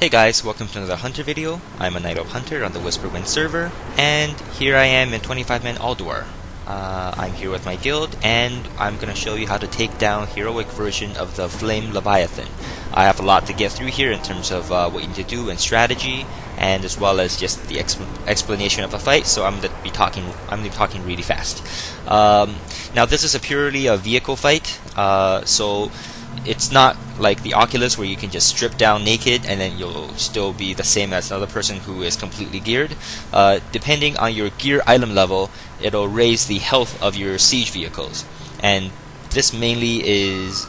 Hey guys, welcome to another Hunter video. I'm a Night Elf Hunter on the Whisperwind server, and here I am in 25-man Ulduar. I'm here with my guild, and I'm going to show you how to take down heroic version of the Flame Leviathan. I have a lot to get through here in terms of what you need to do and strategy, and as well as just the explanation of the fight. So I'm going to be talking really fast. Now this is purely a vehicle fight, so it's not like the Oculus where you can just strip down naked and then you'll still be the same as another person who is completely geared. Depending on your gear item level, it'll raise the health of your siege vehicles, and this mainly is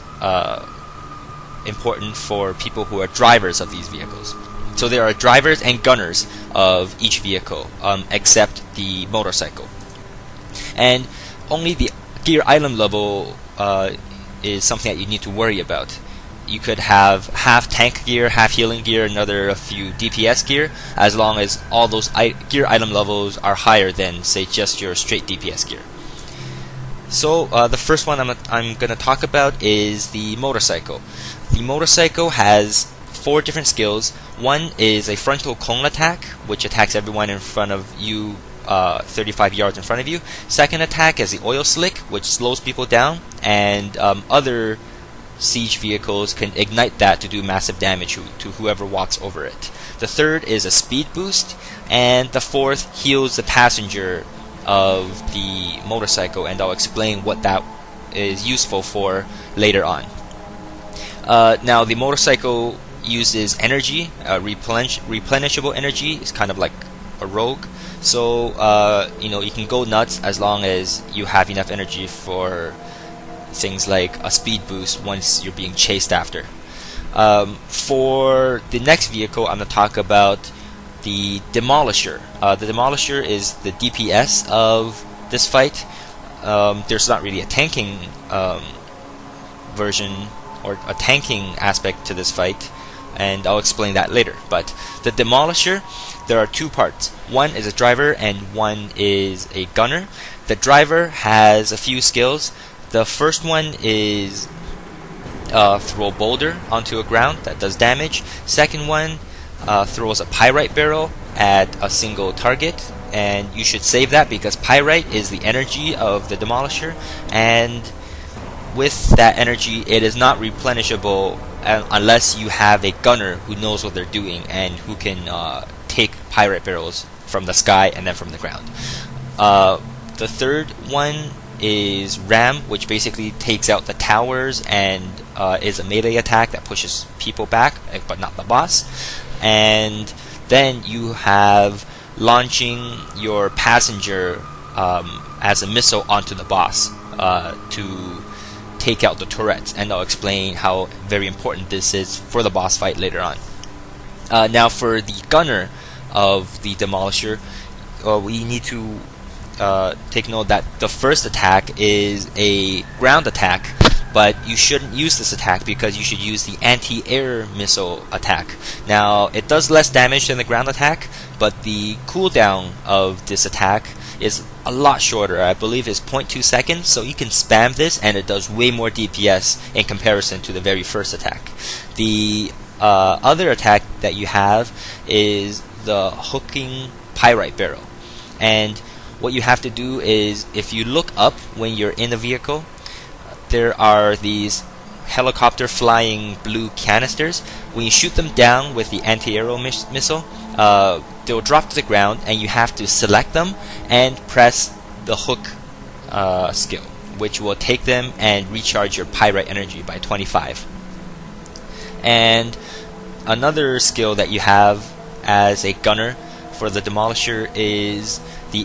important for people who are drivers of these vehicles. So there are drivers and gunners of each vehicle, except the motorcycle, and only the gear item level is something that you need to worry about. You could have half tank gear, half healing gear, another a few DPS gear, as long as all those gear item levels are higher than, say, just your straight DPS gear. So the first one I'm going to talk about is the motorcycle. The motorcycle has 4 different skills. One is a frontal cone attack, which attacks everyone in front of you 35 yards in front of you. Second attack is the oil slick, which slows people down, and other siege vehicles can ignite that to do massive damage to whoever walks over it. The third is a speed boost, and the fourth heals the passenger of the motorcycle, and I'll explain what that is useful for later on. Now the motorcycle uses energy, replenishable energy. It's kind of like a rogue. So you can go nuts as long as you have enough energy for things like a speed boost once you're being chased after. For the next vehicle, I'm going to talk about the Demolisher. The Demolisher is the DPS of this fight. There's not really a tanking version or a tanking aspect to this fight, and I'll explain that later. But the Demolisher, there are 2 parts. One is a driver and one is a gunner. The driver has a few skills. The first one is throw a boulder onto a ground that does damage. Second one throws a Pyrite barrel at a single target, and you should save that because Pyrite is the energy of the Demolisher, and with that energy it is not replenishable unless you have a gunner who knows what they're doing and who can take Pyrite barrels from the sky and then from the ground. The third one is Ram, which basically takes out the towers and is a melee attack that pushes people back, but not the boss. And then you have launching your passenger as a missile onto the boss to take out the turrets, and I'll explain how very important this is for the boss fight later on. Now for the gunner of the Demolisher, we need to take note that the first attack is a ground attack, but you shouldn't use this attack because you should use the anti-air missile attack. Now it does less damage than the ground attack, but the cooldown of this attack is a lot shorter. I believe it's 0.2 seconds, so you can spam this and it does way more DPS in comparison to the very first attack. The other attack that you have is the hooking Pyrite barrel, and what you have to do is, if you look up when you're in the vehicle, there are these helicopter flying blue canisters. When you shoot them down with the anti-aero missile, they'll drop to the ground, and you have to select them and press the hook skill, which will take them and recharge your Pyrite energy by 25. And another skill that you have as a gunner for the Demolisher is the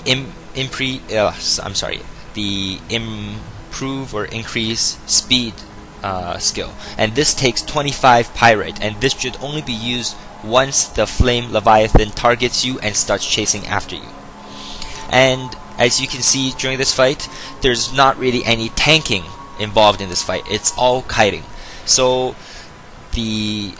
improve or increase speed skill, and this takes 25 Pyrite, and this should only be used once the Flame Leviathan targets you and starts chasing after you. And as you can see during this fight, there's not really any tanking involved in this fight. It's all kiting. So the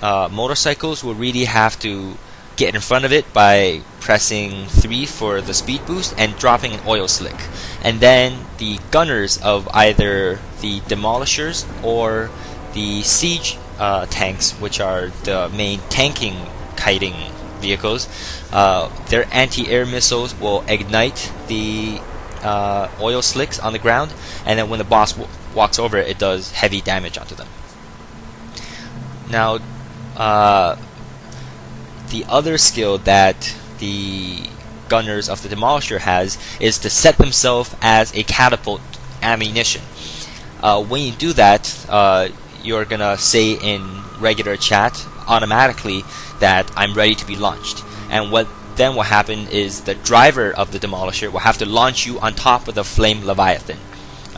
motorcycles will really have to get in front of it by pressing 3 for the speed boost and dropping an oil slick. And then the gunners of either the Demolishers or the siege tanks, which are the main tanking kiting vehicles, their anti-air missiles will ignite the oil slicks on the ground, and then when the boss walks over it, it does heavy damage onto them. Now, the other skill that the gunners of the Demolisher has is to set themselves as a catapult ammunition. When you do that, you're gonna say in regular chat automatically that I'm ready to be launched, and what will happen is the driver of the Demolisher will have to launch you on top of the Flame Leviathan,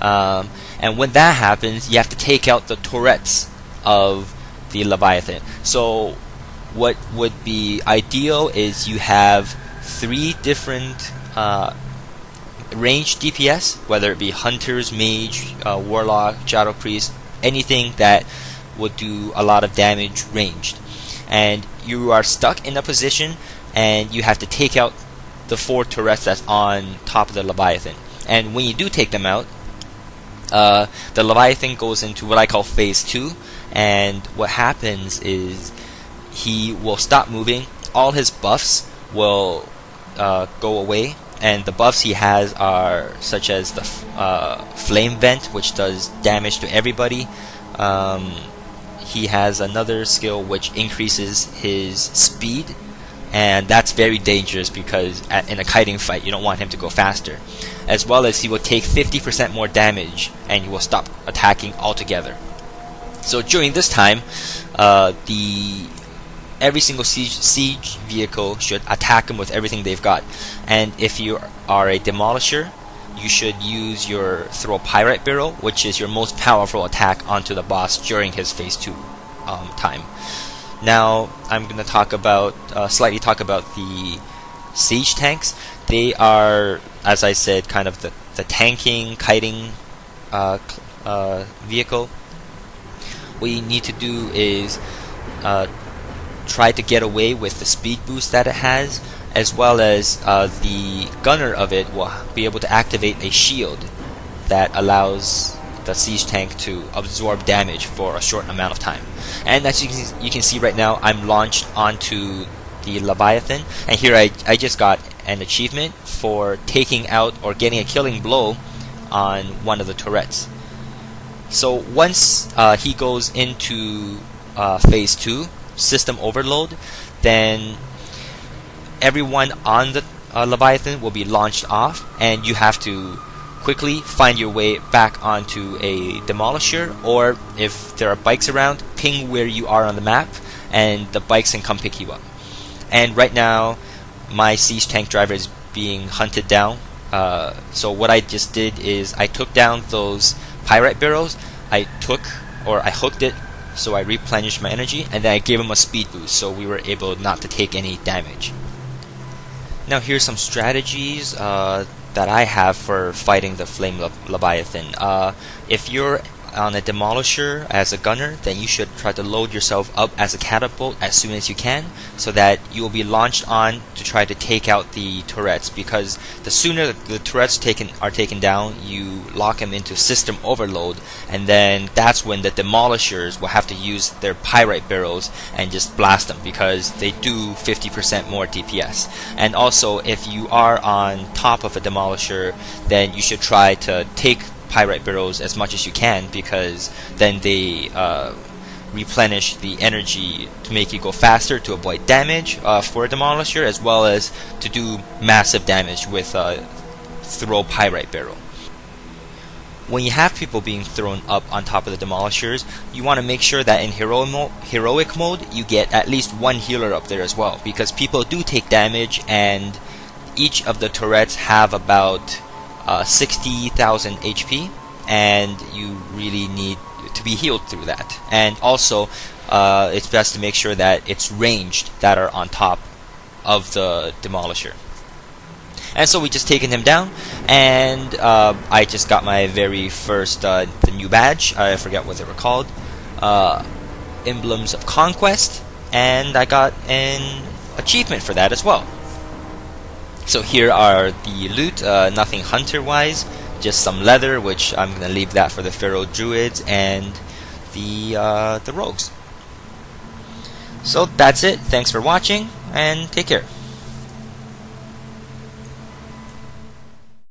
and when that happens, you have to take out the turrets of the Leviathan. So what would be ideal is you have 3 different range DPS, whether it be Hunters, Mage, Warlock, Shadow Priest, anything that would do a lot of damage ranged. And you are stuck in a position and you have to take out the 4 turrets that's on top of the Leviathan. And when you do take them out, the Leviathan goes into what I call phase 2, and what happens is he will stop moving, all his buffs will go away, and the buffs he has are such as the flame vent, which does damage to everybody. He has another skill which increases his speed, and that's very dangerous because in a kiting fight you don't want him to go faster, as well as he will take 50% more damage and he will stop attacking altogether. So during this time, every single siege vehicle should attack him with everything they've got. And if you are a Demolisher, you should use your throw Pyrite barrel, which is your most powerful attack, onto the boss during his phase 2 time. Now I'm going to slightly talk about the siege tanks. They are, as I said, kind of the tanking, kiting vehicle. What you need to do is try to get away with the speed boost that it has, as well as the gunner of it will be able to activate a shield that allows the siege tank to absorb damage for a short amount of time. And as you can see right now, I'm launched onto the Leviathan, and here I just got an achievement for taking out or getting a killing blow on one of the turrets. So once he goes into phase 2, system overload, then everyone on the Leviathan will be launched off, and you have to quickly find your way back onto a Demolisher, or if there are bikes around, ping where you are on the map and the bikes can come pick you up. And right now my siege tank driver is being hunted down, so what I just did is I took down those Pyrite barrels, I hooked it so I replenished my energy, and then I gave him a speed boost so we were able not to take any damage. Now here's some strategies that I have for fighting the Flame Leviathan. If you're on a Demolisher as a gunner, then you should try to load yourself up as a catapult as soon as you can, so that you will be launched on to try to take out the turrets, because the sooner the turrets are taken down, you lock them into system overload, and then that's when the Demolishers will have to use their Pyrite barrels and just blast them, because they do 50% more DPS. And also, if you are on top of a Demolisher, then you should try to take Pyrite barrels as much as you can, because then they replenish the energy to make you go faster to avoid damage for a Demolisher, as well as to do massive damage with throw Pyrite barrel. When you have people being thrown up on top of the Demolishers, you want to make sure that in heroic mode you get at least one healer up there as well, because people do take damage, and each of the turrets have about 60,000 HP, and you really need to be healed through that. And also, it's best to make sure that it's ranged that are on top of the Demolisher. And so we just taken him down, and I just got my very first the new badge. I forget what they were called, Emblems of Conquest, and I got an achievement for that as well. So here are the loot, nothing hunter-wise, just some leather, which I'm going to leave that for the Pharaoh Druids and the rogues. So that's it. Thanks for watching, and take care.